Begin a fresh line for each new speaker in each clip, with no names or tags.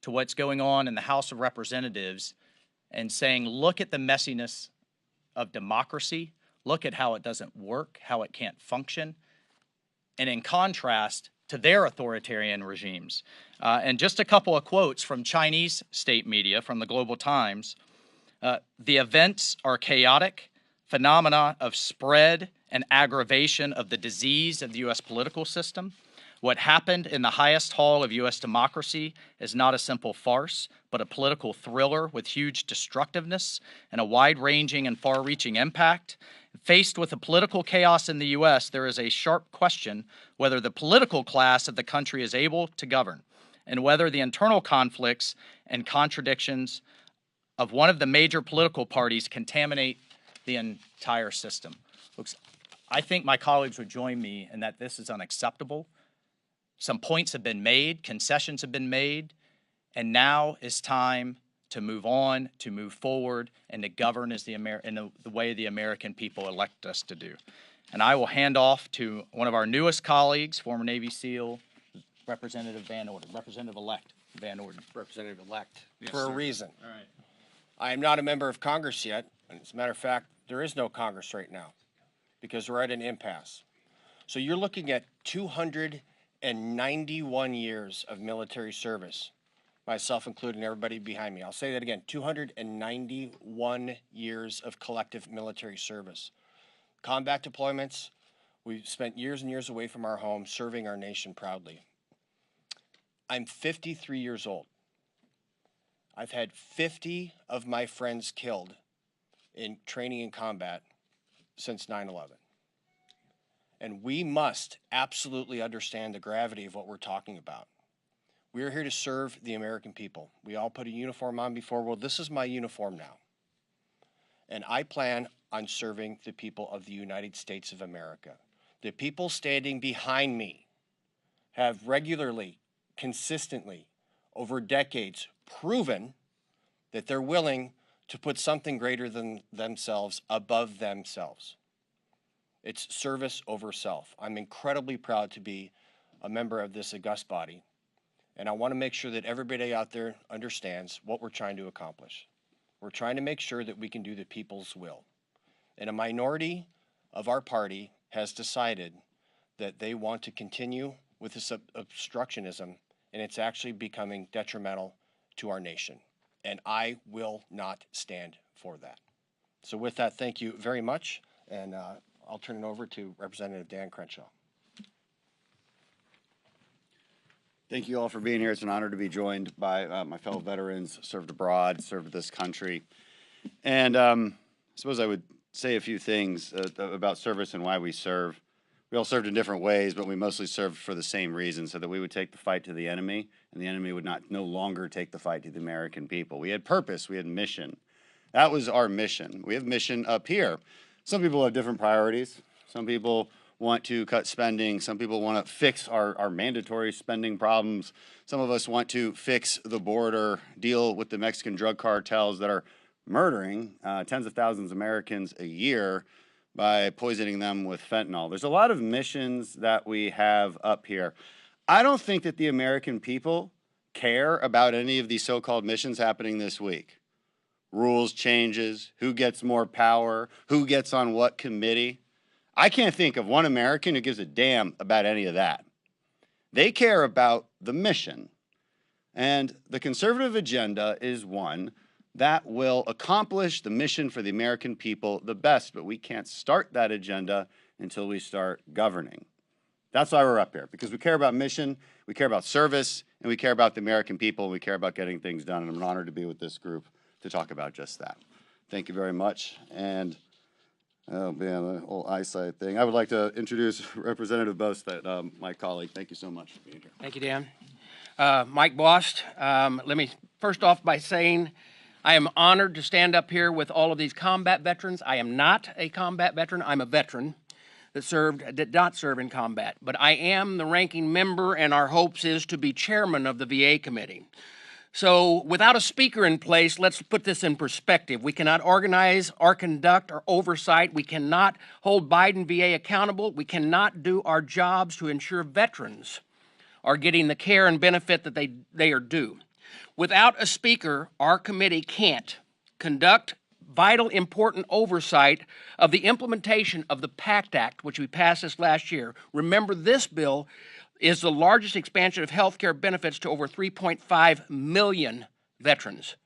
to what's going on in the House of Representatives and saying, look at the messiness of democracy, look at how it doesn't work, how it can't function, and in contrast to their authoritarian regimes. And just a couple of quotes from Chinese state media from the Global Times. The events are chaotic, phenomena of spread and aggravation of the disease of the U.S. political system. What happened in the highest hall of U.S. democracy is not a simple farce, but a political thriller with huge destructiveness and a wide-ranging and far-reaching impact. Faced with the political chaos in the U.S., there is a sharp question whether the political class of the country is able to govern, and whether the internal conflicts and contradictions of one of the major political parties contaminate the entire system. Folks, I think my colleagues would join me in that this is unacceptable. Some points have been made, concessions have been made, and now is time to move on, to move forward, and to govern as in the way the American people elect us to do. And I will hand off to one of our newest colleagues, former Navy SEAL, Representative Van Orden, Representative-elect Van Orden.
Representative-elect,
Yes,
for
sir.
a reason.
All right.
I am not a member of Congress yet. And as a matter of fact, there is no Congress right now because we're at an impasse. So you're looking at 291 years of military service, myself including everybody behind me. I'll say that again, 291 years of collective military service. Combat deployments, we've spent years and years away from our home serving our nation proudly. I'm 53 years old. I've had 50 of my friends killed in training and combat since 9/11. And we must absolutely understand the gravity of what we're talking about. We are here to serve the American people. We all put a uniform on before. Well, this is my uniform now. And I plan on serving the people of the United States of America. The people standing behind me have regularly, consistently, over decades, proven that they're willing to put something greater than themselves above themselves. It's service over self. I'm incredibly proud to be a member of this august body, and I want to make sure that everybody out there understands what we're trying to accomplish. We're trying to make sure that we can do the people's will. And a minority of our party has decided that they want to continue with this obstructionism, and it's actually becoming detrimental to our nation. And I will not stand for that. So with that, thank you very much, and I'll turn it over to Representative Dan Crenshaw.
Thank you all for being here. It's an honor to be joined by my fellow veterans, served abroad, served this country. And I suppose I would say a few things about service and why we serve. We all served in different ways, but we mostly served for the same reason, so that we would take the fight to the enemy, and the enemy would no longer take the fight to the American people. We had purpose, we had mission. That was our mission. We have mission up here. Some people have different priorities. Some people want to cut spending. Some people want to fix our mandatory spending problems. Some of us want to fix the border, deal with the Mexican drug cartels that are murdering tens of thousands of Americans a year by poisoning them with fentanyl. There's a lot of missions that we have up here. I don't think that the American people care about any of these so-called missions happening this week. Rules changes, who gets more power, who gets on what committee. I can't think of one American who gives a damn about any of that. They care about the mission. And the conservative agenda is one that will accomplish the mission for the American people the best, but we can't start that agenda until we start governing. That's why we're up here, because we care about mission, we care about service, and we care about the American people, and we care about getting things done, and I'm honored to be with this group to talk about just that. Thank you very much. And oh man, the whole eyesight thing. I would like to introduce Representative Bost, my colleague. Thank you so much for being here.
Thank you, Dan. Mike Bost, let me first off by saying I am honored to stand up here with all of these combat veterans. I am not a combat veteran. I'm a veteran that did not serve in combat. But I am the ranking member, and our hopes is to be chairman of the VA committee. So without a speaker in place, let's put this in perspective. We cannot organize or conduct or oversight. We cannot hold Biden VA accountable. We cannot do our jobs to ensure veterans are getting the care and benefit that they are due. Without a speaker, our committee can't conduct vital, important oversight of the implementation of the PACT Act, which we passed this last year. Remember, this bill is the largest expansion of health care benefits to over 3.5 million veterans.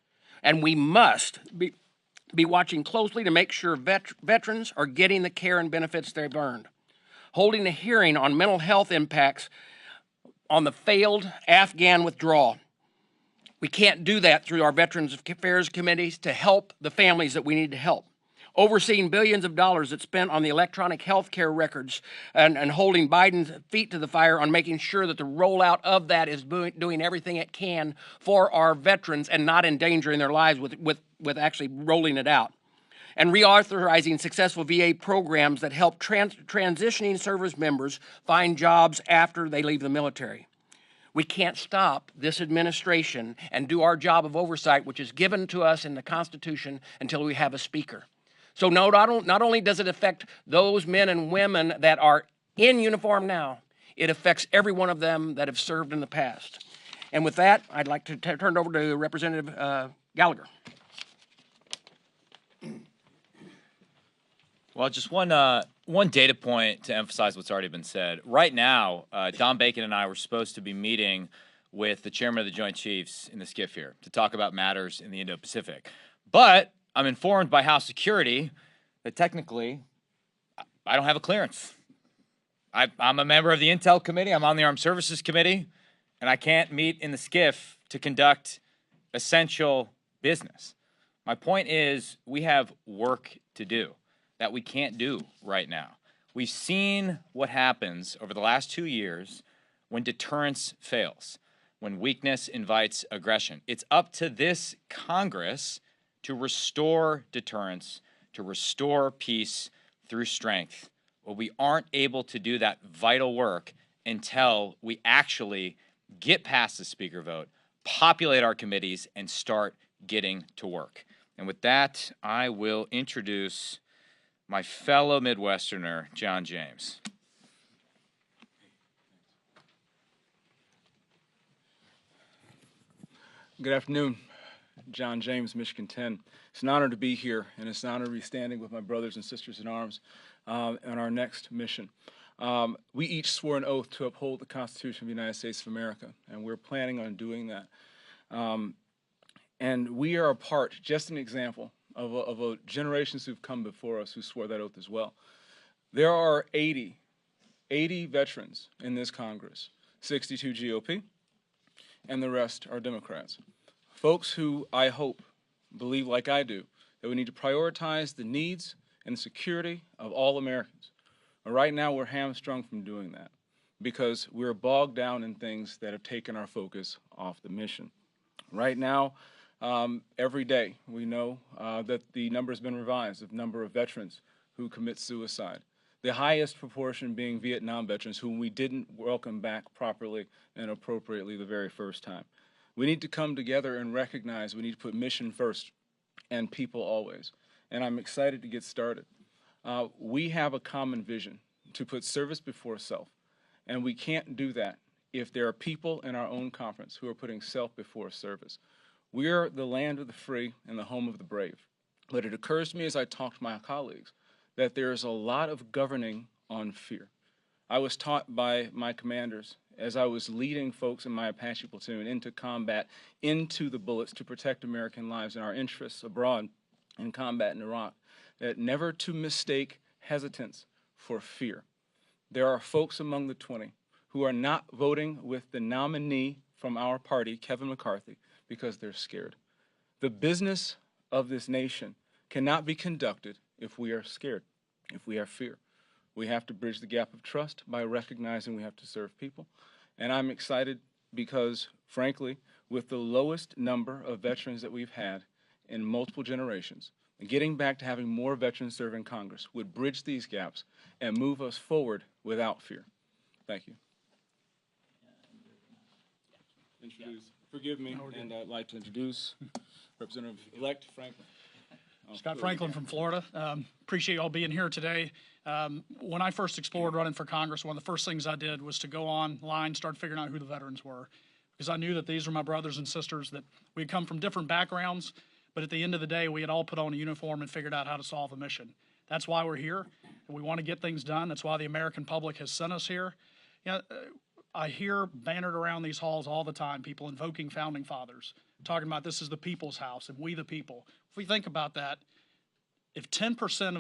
And we must be watching closely to make sure veterans are getting the care and benefits they've earned. Holding a hearing on mental health impacts on the failed Afghan withdrawal. We can't do that through our Veterans Affairs committees to help the families that we need to help. Overseeing billions of dollars that's spent on the electronic health care records and holding Biden's feet to the fire on making sure that the rollout of that is doing everything it can for our veterans and not endangering their lives with actually rolling it out. And reauthorizing successful VA programs that help transitioning service members find jobs after they leave the military. We can't stop this administration and do our job of oversight, which is given to us in the Constitution, until we have a speaker. So not only does it affect those men and women that are in uniform now, it affects every one of them that have served in the past. And with that, I'd like to turn it over to Representative Gallagher.
Well, just one data point to emphasize what's already been said. Right now, Don Bacon and I were supposed to be meeting with the chairman of the Joint Chiefs in the SCIF here to talk about matters in the Indo-Pacific. But I'm informed by House Security that technically I don't have a clearance. I'm a member of the Intel Committee, I'm on the Armed Services Committee, and I can't meet in the SCIF to conduct essential business. My point is we have work to do that we can't do right now. We've seen what happens over the last 2 years when deterrence fails, when weakness invites aggression. It's up to this Congress to restore deterrence, to restore peace through strength. Well, we aren't able to do that vital work until we actually get past the speaker vote, populate our committees, and start getting to work. And with that, I will introduce my fellow Midwesterner, John James.
Good afternoon. John James, Michigan 10. It's an honor to be here, and it's an honor to be standing with my brothers and sisters in arms on our next mission. We each swore an oath to uphold the Constitution of the United States of America, and we're planning on doing that. And we are a part, just an example, of generations who've come before us who swore that oath as well. There are 80 veterans in this Congress, 62 GOP, and the rest are Democrats. Folks who I hope believe, like I do, that we need to prioritize the needs and security of all Americans. But right now, we're hamstrung from doing that because we're bogged down in things that have taken our focus off the mission. Right now, every day, we know that the number has been revised of number of veterans who commit suicide. The highest proportion being Vietnam veterans whom we didn't welcome back properly and appropriately the very first time. We need to come together and recognize we need to put mission first and people always. And I'm excited to get started. We have a common vision to put service before self. And we can't do that if there are people in our own conference who are putting self before service. We are the land of the free and the home of the brave. But it occurs to me as I talk to my colleagues that there is a lot of governing on fear. I was taught by my commanders as I was leading folks in my Apache platoon into combat, into the bullets to protect American lives and our interests abroad in combat in Iraq, that never to mistake hesitance for fear. There are folks among the 20 who are not voting with the nominee from our party, Kevin McCarthy, because they're scared. The business of this nation cannot be conducted if we are scared, if we have fear. We have to bridge the gap of trust by recognizing we have to serve people. And I'm excited because, frankly, with the lowest number of veterans that we've had in multiple generations, getting back to having more veterans serve in Congress would bridge these gaps and move us forward without fear. Thank you. Forgive me, and I'd like to introduce Representative-elect Franklin.
Scott Franklin from Florida. Appreciate you all being here today. When I first explored running for Congress, one of the first things I did was to go online, start figuring out who the veterans were. because I knew that these were my brothers and sisters, that we had come from different backgrounds, but at the end of the day, we had all put on a uniform and figured out how to solve a mission. That's why we're here, and we want to get things done. That's why the American public has sent us here. You know, I hear bannered around these halls all the time, people invoking founding fathers, talking about this is the people's house and we the people. If we think about that, if 10%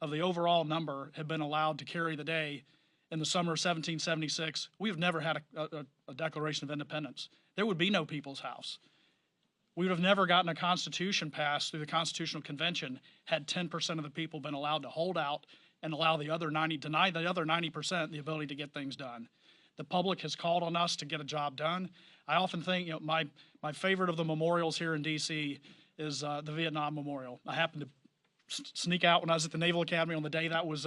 of the overall number had been allowed to carry the day in the summer of 1776, we have never had a Declaration of Independence. There would be no people's house. We would have never gotten a constitution passed through the Constitutional Convention had 10% of the people been allowed to hold out and allow the other 90% the ability to get things done. The public has called on us to get a job done. I often think, you know, my favorite of the memorials here in D.C. is the Vietnam Memorial. I happened to sneak out when I was at the Naval Academy on the day that was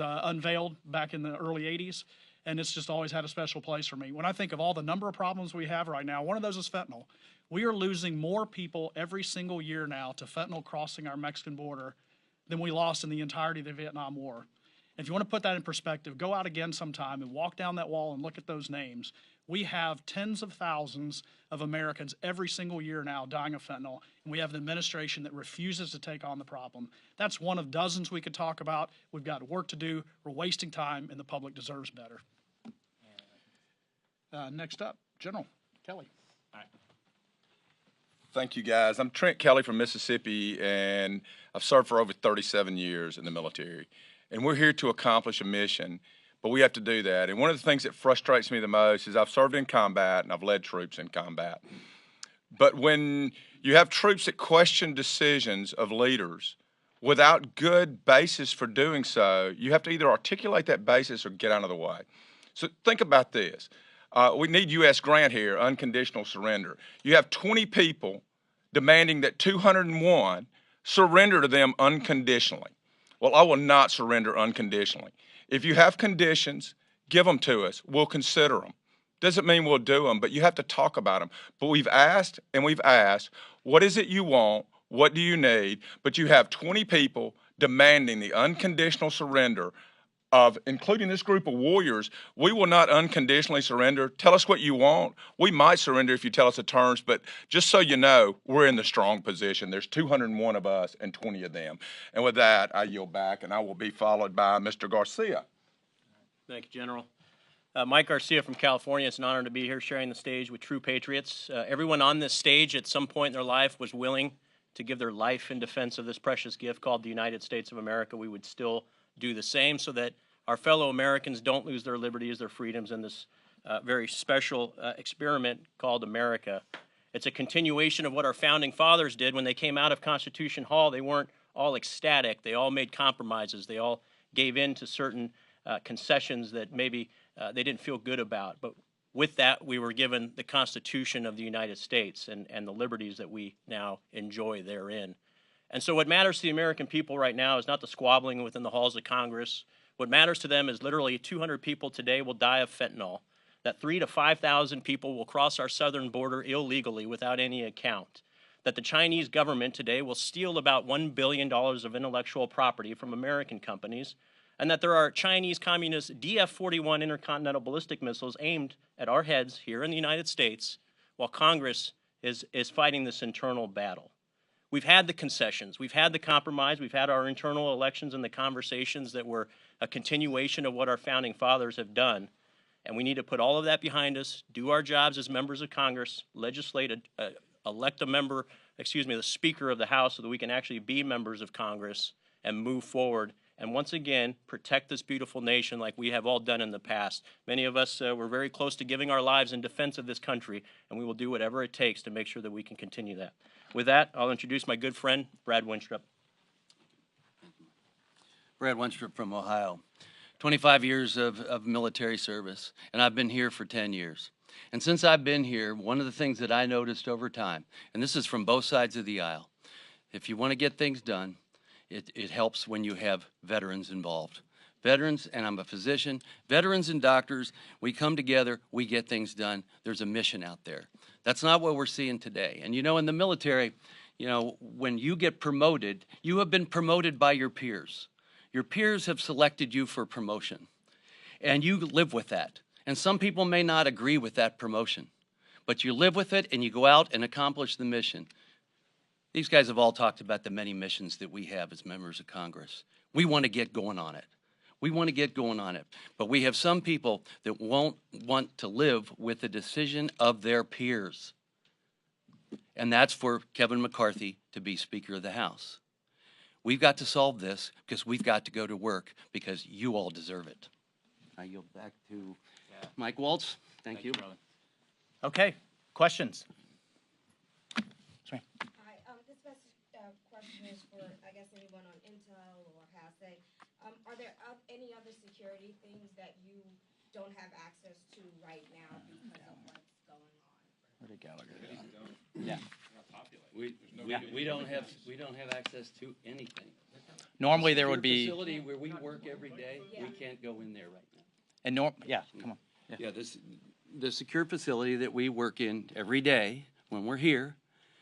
unveiled back in the early 80s, and it's just always had a special place for me. When I think of all the number of problems we have right now, one of those is fentanyl. We are losing more people every single year now to fentanyl crossing our Mexican border than we lost in the entirety of the Vietnam War. If you want to put that in perspective, go out again sometime and walk down that wall and look at those names. We have tens of thousands of Americans every single year now dying of fentanyl, and we have an administration that refuses to take on the problem. That's one of dozens we could talk about. We've got work to do. We're wasting time, and the public deserves better. Next up, General Kelly.
Thank you, guys. I'm Trent Kelly from Mississippi, and I've served for over 37 years in the military. And we're here to accomplish a mission, but we have to do that. And one of the things that frustrates me the most is I've served in combat and I've led troops in combat. But when you have troops that question decisions of leaders without good basis for doing so, you have to either articulate that basis or get out of the way. So think about this. We need U.S. grant here, unconditional surrender. You have 20 people demanding that 201 surrender to them unconditionally. Well, I will not surrender unconditionally. If you have conditions, give them to us. We'll consider them. Doesn't mean we'll do them, but you have to talk about them. But we've asked and we've asked, what is it you want? What do you need? But you have 20 people demanding the unconditional surrender of, including this group of warriors. We will not unconditionally surrender. Tell us what you want. We might surrender if you tell us the terms, but just so you know, we're in the strong position. There's 201 of us and 20 of them. And with that, I yield back, and I will be followed by Mr. Garcia.
Thank you, General. Mike Garcia from California. It's an honor to be here sharing the stage with true patriots. Everyone on this stage at some point in their life was willing to give their life in defense of this precious gift called the United States of America. We would still do the same so that our fellow Americans don't lose their liberties, their freedoms in this very special experiment called America. It's a continuation of what our founding fathers did when they came out of Constitution Hall. They weren't all ecstatic. They all made compromises. They all gave in to certain concessions that maybe they didn't feel good about. But with that, we were given the Constitution of the United States and the liberties that we now enjoy therein. And so what matters to the American people right now is not the squabbling within the halls of Congress. What matters to them is literally 200 people today will die of fentanyl, that 3,000 to 5,000 people will cross our southern border illegally without any account, that the Chinese government today will steal about $1 billion of intellectual property from American companies, and that there are Chinese communist DF-41 intercontinental ballistic missiles aimed at our heads here in the United States while Congress is fighting this internal battle. We've had the concessions, we've had the compromise, we've had our internal elections and the conversations that were a continuation of what our founding fathers have done. And we need to put all of that behind us, do our jobs as members of Congress, legislate, elect a member, the Speaker of the House so that we can actually be members of Congress and move forward. And once again, protect this beautiful nation like we have all done in the past. Many of us were very close to giving our lives in defense of this country, and we will do whatever it takes to make sure that we can continue that. With that, I'll introduce my good friend, Brad Winstrup.
Brad Winstrup from Ohio. 25 years of military service, and I've been here for 10 years. And since I've been here, one of the things that I noticed over time, and this is from both sides of the aisle, if you want to get things done, it helps when you have veterans involved. Veterans, and I'm a physician, veterans and doctors, we come together, we get things done. There's a mission out there. That's not what we're seeing today. And you know, in the military, you know, when you get promoted, you have been promoted by your peers. Your peers have selected you for promotion, and you live with that. And some people may not agree with that promotion, but you live with it and you go out and accomplish the mission. These guys have all talked about the many missions that we have as members of Congress. We want to get going on it. We want to get going on it. But we have some people that won't want to live with the decision of their peers. And that's for Kevin McCarthy to be Speaker of the House. We've got to solve this because we've got to go to work because you all deserve it. I yield back to Mike Waltz. Thank you.
brother.
Okay, questions?
Hi, this question is for, I guess, anyone on Intel or HASA. Are there any other security things that you don't have access to right now because of what's going on?
Where did Gallagher go?
Yeah. We don't have access to anything.
Normally there would be,
Facility where we work every day, we can't go in there right now.
and yeah, come on.
Yeah, the secure facility that we work in every day when we're here,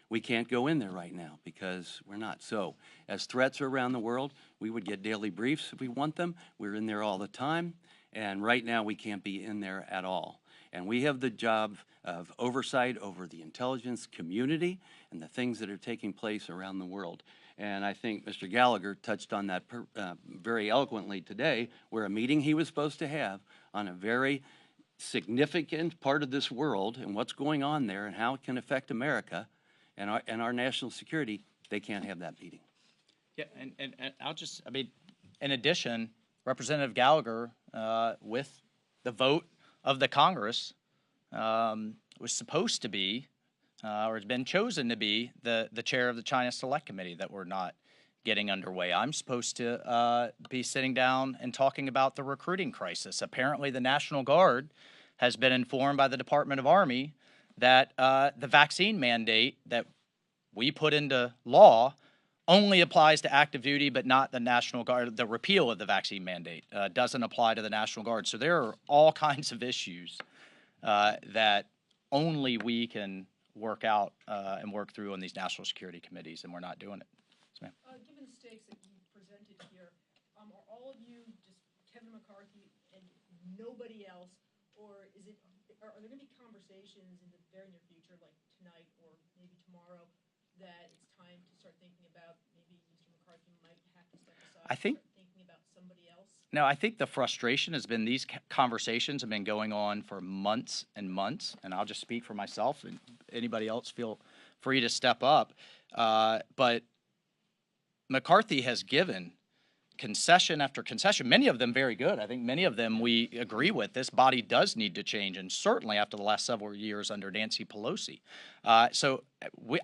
we can't go in there right now because we're not. So as threats are around the world, we would get daily briefs if we want them. We're in there all the time. And right now we can't be in there at all. And we have the job of oversight over the intelligence community and the things that are taking place around the world. And I think Mr. Gallagher touched on that very eloquently today, where a meeting he was supposed to have on a very significant part of this world and what's going on there and how it can affect America and our national security, they can't have that meeting.
Yeah, and I'll just, I mean, in addition, Representative Gallagher, with the vote of the Congress, was supposed to be, or has been chosen to be, the chair of the China Select Committee that we're not getting underway. I'm supposed to be sitting down and talking about the recruiting crisis. Apparently, the National Guard has been informed by the Department of Army that the vaccine mandate that we put into law only applies to active duty, but not the National Guard. The repeal of the vaccine mandate doesn't apply to the National Guard. So there are all kinds of issues that only we can work out and work through on these national security committees, and we're not doing it. Yes, ma'am.
Given the stakes that you presented here, are all of you just Kevin McCarthy and nobody else, or are there going to be conversations in the very near future, like tonight or maybe tomorrow, that it's time to start thinking about maybe Mr. McCarthy might have to step aside
I think,
and start thinking about somebody else?
No, I think the frustration has been these conversations have been going on for months and months, and I'll just speak for myself, and anybody else feel free to step up. But McCarthy has given concession after concession, many of them very good. I think many of them we agree with. This body does need to change, and certainly after the last several years under Nancy Pelosi. So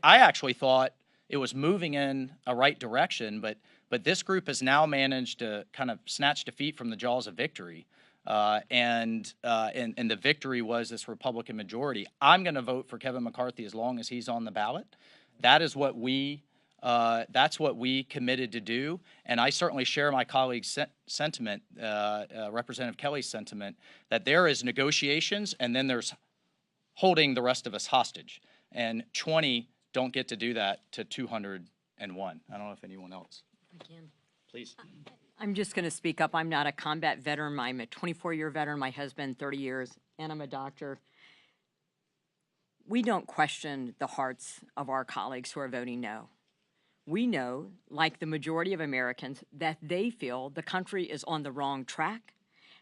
I actually thought it was moving in a right direction, but this group has now managed to kind of snatch defeat from the jaws of victory. And the victory was this Republican majority. I'm going to vote for Kevin McCarthy as long as he's on the ballot. That is what that's what we committed to do. And I certainly share my colleague's sentiment, Representative Kelly's sentiment, that there is negotiations and then there's holding the rest of us hostage. And 20 don't get to do that to 201. I don't know if anyone else.
Again.
Please.
I'm just going to speak up. I'm not a combat veteran. I'm a 24-year veteran. My husband, 30 years, and I'm a doctor. We don't question the hearts of our colleagues who are voting no. We know, like the majority of Americans, that they feel the country is on the wrong track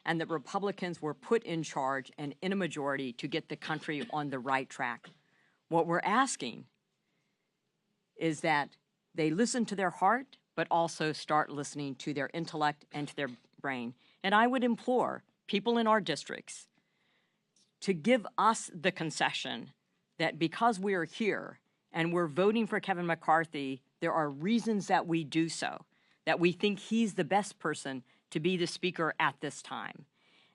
and that Republicans were put in charge and in a majority to get the country on the right track. What we're asking is that they listen to their heart, but also start listening to their intellect and to their brain. And I would implore people in our districts to give us the concession that because we are here and we're voting for Kevin McCarthy, there are reasons that we do so, that we think he's the best person to be the speaker at this time.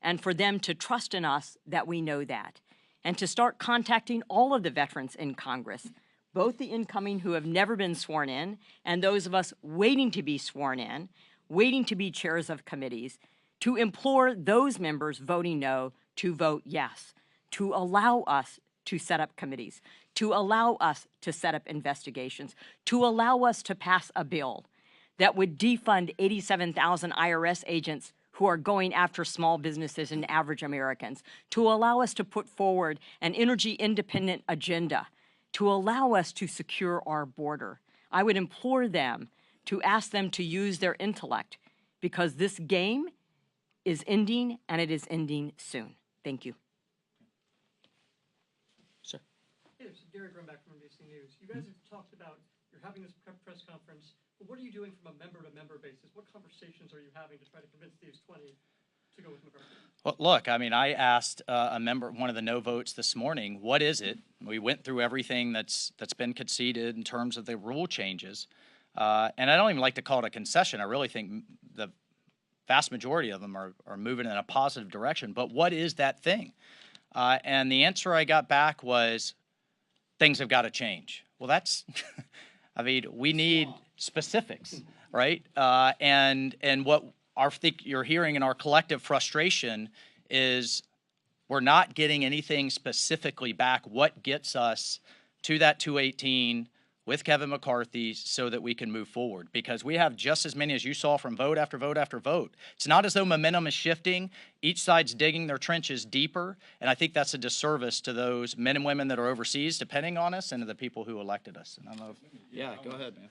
And for them to trust in us that we know that. And to start contacting all of the veterans in Congress, both the incoming who have never been sworn in and those of us waiting to be sworn in, waiting to be chairs of committees, to implore those members voting no to vote yes, to allow us to set up committees, to allow us to set up investigations, to allow us to pass a bill that would defund 87,000 IRS agents who are going after small businesses and average Americans, to allow us to put forward an energy independent agenda, to allow us to secure our border. I would implore them to ask them to use their intellect, because this game is ending, and it is ending soon. Thank you.
Hey, this is Gary Grunback from NBC News. You guys have talked about, you're having this press conference, but what are you doing from a member-to-member basis? What conversations are you having to try to convince these 20 to go with McCarthy?
Well, look, I mean, I asked a member, one of the no votes this morning, what is it? We went through everything that's been conceded in terms of the rule changes. And I don't even like to call it a concession. I really think the vast majority of them are moving in a positive direction. But what is that thing? And the answer I got back was, things have got to change. Well, that's, I mean, we need specifics, right? And what I think you're hearing in our collective frustration is we're not getting anything specifically back. What gets us to that 218 with Kevin McCarthy so that we can move forward? Because we have just as many as you saw from vote after vote after vote. It's not as though momentum is shifting. Each side's digging their trenches deeper, and I think that's a disservice to those men and women that are overseas depending on us and to the people who elected us. And I don't know if,
Yeah, go ahead, man.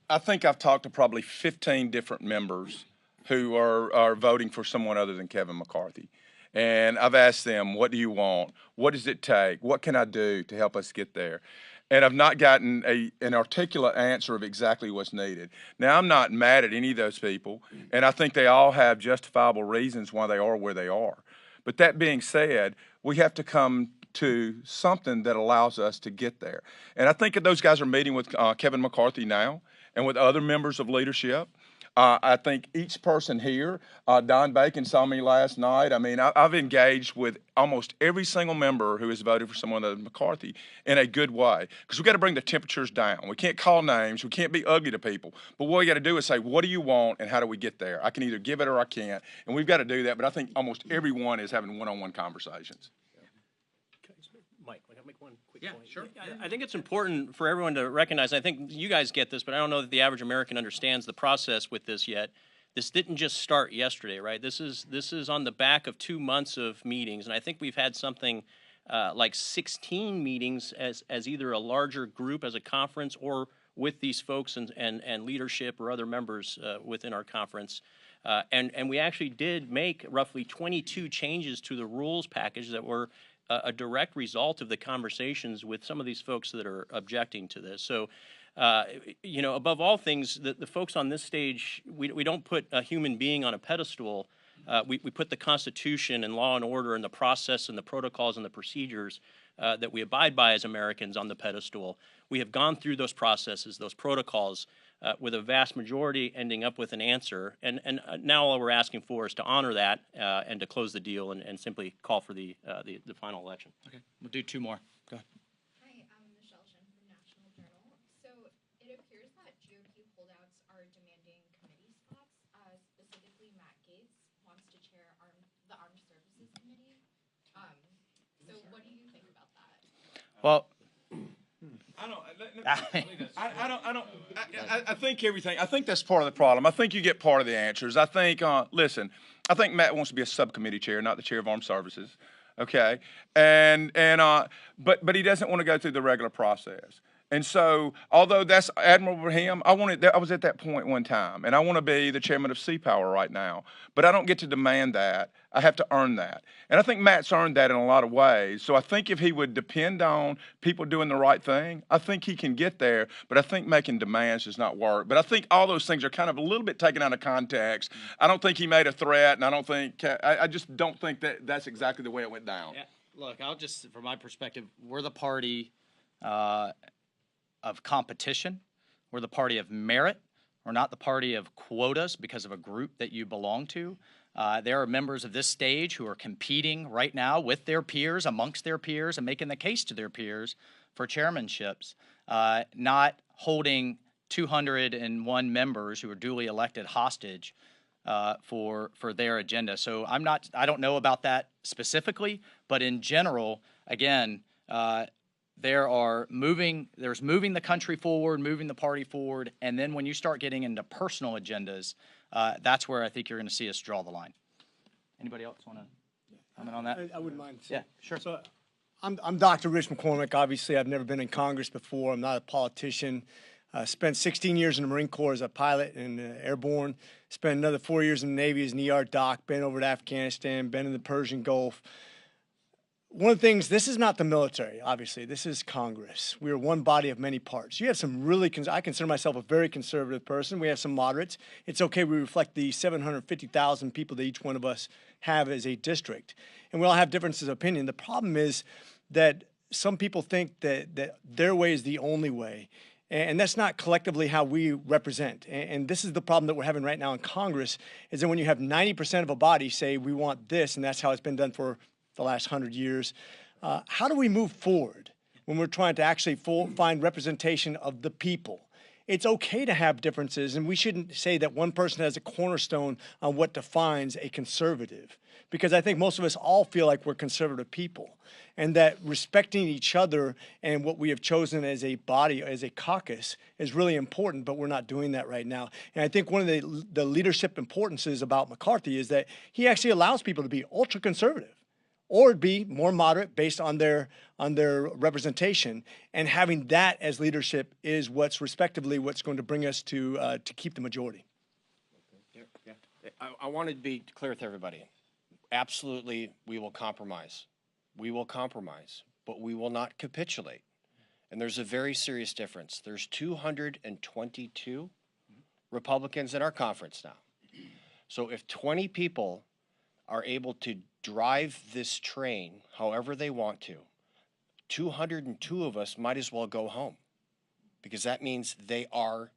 I think I've talked to probably 15 different members who are voting for someone other than Kevin McCarthy. And I've asked them, what do you want? What does it take? What can I do to help us get there? And I've not gotten an articulate answer of exactly what's needed. Now, I'm not mad at any of those people, and I think they all have justifiable reasons why they are where they are. But that being said, we have to come to something that allows us to get there. And I think that those guys are meeting with Kevin McCarthy now and with other members of leadership. I think each person here, Don Bacon saw me last night. I mean, I've engaged with almost every single member who has voted for someone other than McCarthy in a good way, because we've got to bring the temperatures down. We can't call names. We can't be ugly to people. But what we got to do is say, what do you want and how do we get there? I can either give it or I can't. And we've got to do that. But I think almost everyone is having one-on-one conversations.
Mike, can I make one quick point?
Sure.
I think it's important for everyone to recognize, I think you guys get this, but I don't know that the average American understands the process with this yet. This didn't just start yesterday, right? This is on the back of 2 months of meetings, and I think we've had something like 16 meetings as either a larger group, as a conference, or with these folks and leadership or other members within our conference. And we actually did make roughly 22 changes to the rules package that were a direct result of the conversations with some of these folks that are objecting to this. So, you know, above all things, the folks on this stage, we don't put a human being on a pedestal. We put the Constitution and law and order and the process and the protocols and the procedures that we abide by as Americans on the pedestal. We have gone through those processes, those protocols, with a vast majority ending up with an answer. And now all we're asking for is to honor that and to close the deal and simply call for the final election.
okay, we'll do two more. Go ahead.
Hi, I'm Michelle Shen from National Journal. So it appears that GOP holdouts are demanding committee spots. Specifically, Matt Gaetz wants to chair the Armed Services Committee. So what do you think about that?
Well,
I think everything. I think that's part of the problem. I think you get part of the answers. I think, listen, I think Matt wants to be a subcommittee chair, not the chair of Armed Services. Okay, but he doesn't want to go through the regular process. And so, although that's admirable for him, I was at that point one time, and I want to be the chairman of Sea Power right now. But I don't get to demand that. I have to earn that. And I think Matt's earned that in a lot of ways. So I think if he would depend on people doing the right thing, I think he can get there. But I think making demands does not work. But I think all those things are kind of a little bit taken out of context. I don't think he made a threat, and I just don't think that that's exactly the way it went down.
yeah, look, I'll just, from my perspective, we're the party of competition. We're the party of merit. We're not the party of quotas because of a group that you belong to. There are members of this stage who are competing right now with their peers, amongst their peers, and making the case to their peers for chairmanships, not holding 201 members who are duly elected hostage for their agenda. So I don't know about that specifically, but in general, again, there's moving the country forward, moving the party forward, and then when you start getting into personal agendas, That's where I think you're going to see us draw the line. Anybody else want to comment on that?
I wouldn't mind.
Yeah, sure.
So I'm Dr. Rich McCormick. Obviously, I've never been in Congress before. I'm not a politician. Spent 16 years in the Marine Corps as a pilot and airborne. Spent another 4 years in the Navy as an ER doc. Been over to Afghanistan. Been in the Persian Gulf. One of the things, this is not the military, obviously. This is Congress. We are one body of many parts. You have some really, I consider myself a very conservative person. We have some moderates. It's okay, we reflect the 750,000 people that each one of us have as a district. And we all have differences of opinion. The problem is that some people think that their way is the only way. And that's not collectively how we represent. And this is the problem that we're having right now in Congress, is that when you have 90% of a body say, we want this, and that's how it's been done for the last 100 years, how do we move forward when we're trying to actually find representation of the people? It's okay to have differences, and we shouldn't say that one person has a cornerstone on what defines a conservative, because I think most of us all feel like we're conservative people, and that respecting each other and what we have chosen as a body, as a caucus, is really important, but we're not doing that right now. And I think one of the leadership importances about McCarthy is that he actually allows people to be ultra-conservative or be more moderate based on their representation, and having that as leadership is what's respectively what's going to bring us to keep the majority.
I want to be clear with everybody. Absolutely, we will compromise. We will compromise, but we will not capitulate. And there's a very serious difference. There's 222 Republicans in our conference now. So if 20 people are able to drive this train however they want to, 202 of us might as well go home, because that means they are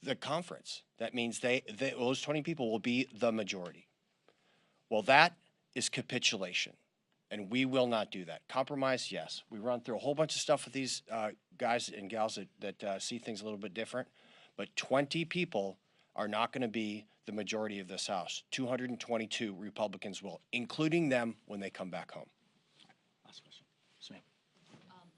the conference. That means those 20 people will be the majority. Well, that is capitulation, and we will not do that. Compromise, yes. We run through a whole bunch of stuff with these guys and gals that see things a little bit different, but 20 people are not going to be the majority of this House. 222 Republicans will, including them when they come back home.
Last question. Swing.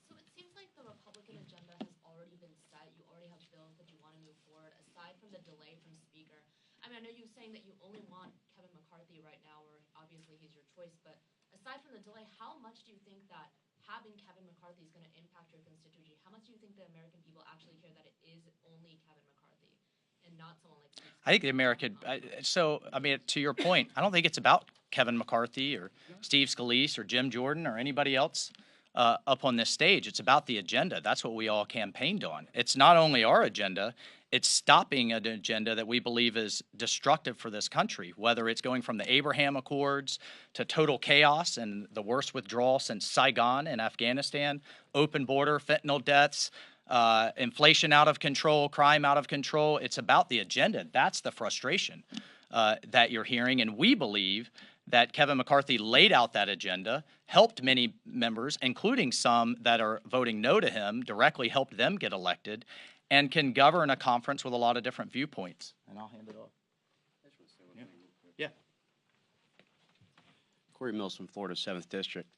So it seems like the Republican agenda has already been set. You already have bills that you want to move forward, aside from the delay from Speaker. I mean, I know you're saying that you only want Kevin McCarthy right now, or obviously he's your choice, but aside from the delay, how much do you think that having Kevin McCarthy is going to impact your constituency? How much do you think the American people actually care that it is only Kevin McCarthy and not someone like Steve?
I think the American, I mean, to your point, I don't think it's about Kevin McCarthy or Steve Scalise or Jim Jordan or anybody else up on this stage. It's about the agenda. That's what we all campaigned on. It's not only our agenda, it's stopping an agenda that we believe is destructive for this country, whether it's going from the Abraham Accords to total chaos and the worst withdrawal since Saigon in Afghanistan, open border, fentanyl deaths, inflation out of control, crime out of control. It's about the agenda. That's the frustration that you're hearing. And we believe that Kevin McCarthy laid out that agenda, helped many members, including some that are voting no to him, directly helped them get elected, and can govern a conference with a lot of different viewpoints. And I'll hand it off. Yeah.
Corey Mills from Florida 7th District.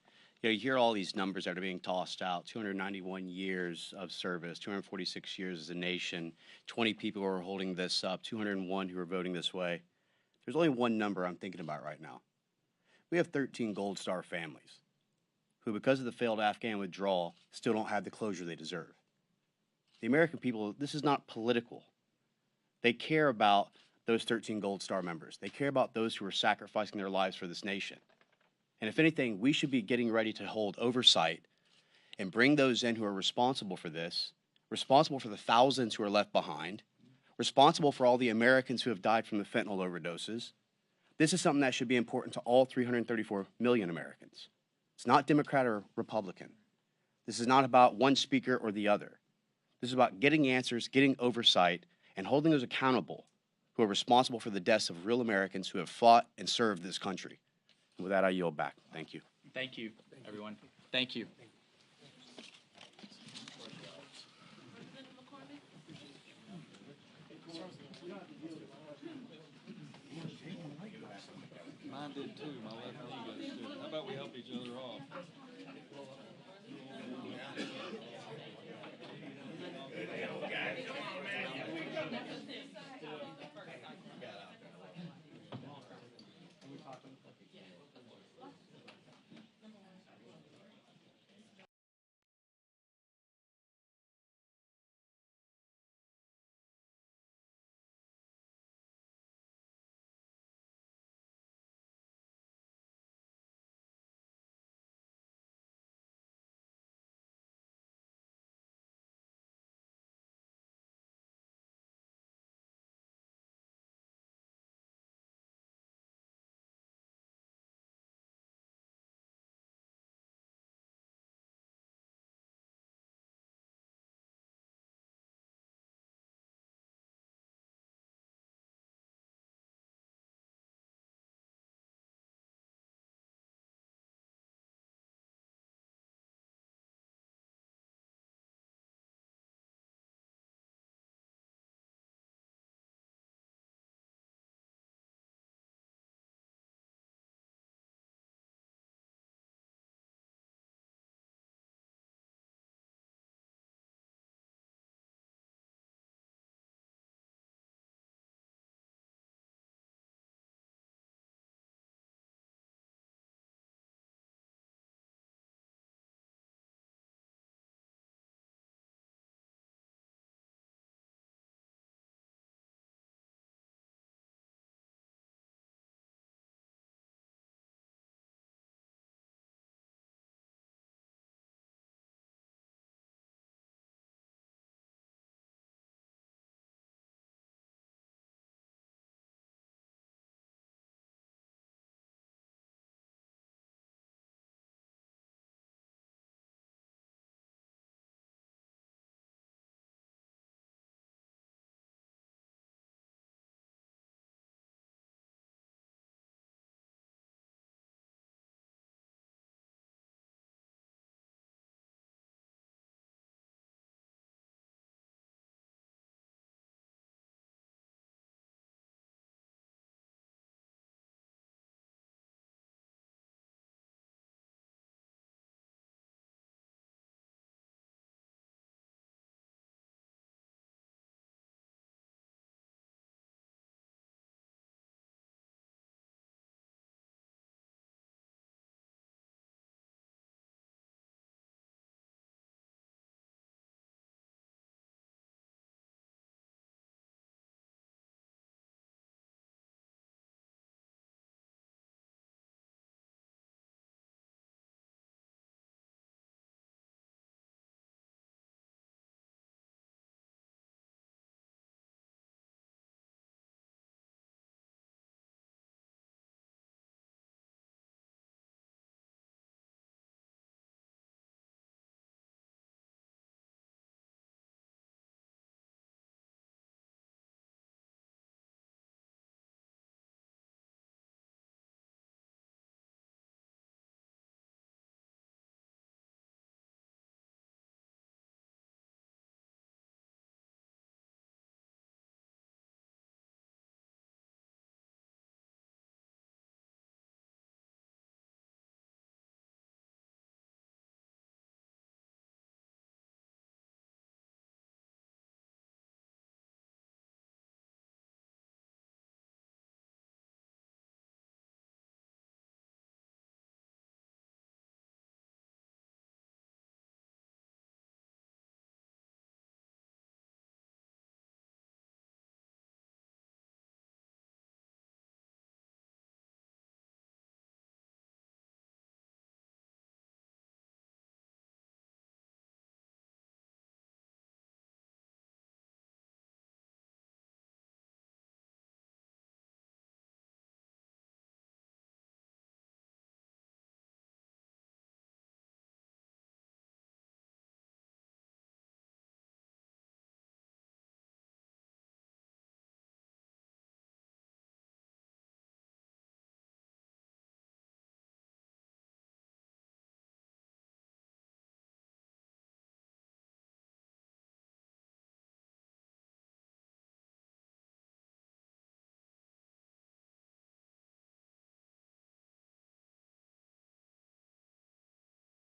You know, you hear all these numbers that are being tossed out, 291 years of service, 246 years as a nation, 20 people who are holding this up, 201 who are voting this way. There's only one number I'm thinking about right now. We have 13 Gold Star families who, because of the failed Afghan withdrawal, still don't have the closure they deserve. The American people, this is not political. They care about those 13 Gold Star members. They care about those who are sacrificing their lives for this nation. And if anything, we should be getting ready to hold oversight and bring those in who are responsible for this, responsible for the thousands who are left behind, responsible for all the Americans who have died from the fentanyl overdoses. This is something that should be important to all 334 million Americans. It's not Democrat or Republican. This is not about one speaker or the other. This is about getting answers, getting oversight, and holding those accountable who are responsible for the deaths of real Americans who have fought and served this country. And with that, I yield back. Thank you.
Thank you, everyone. Thank you.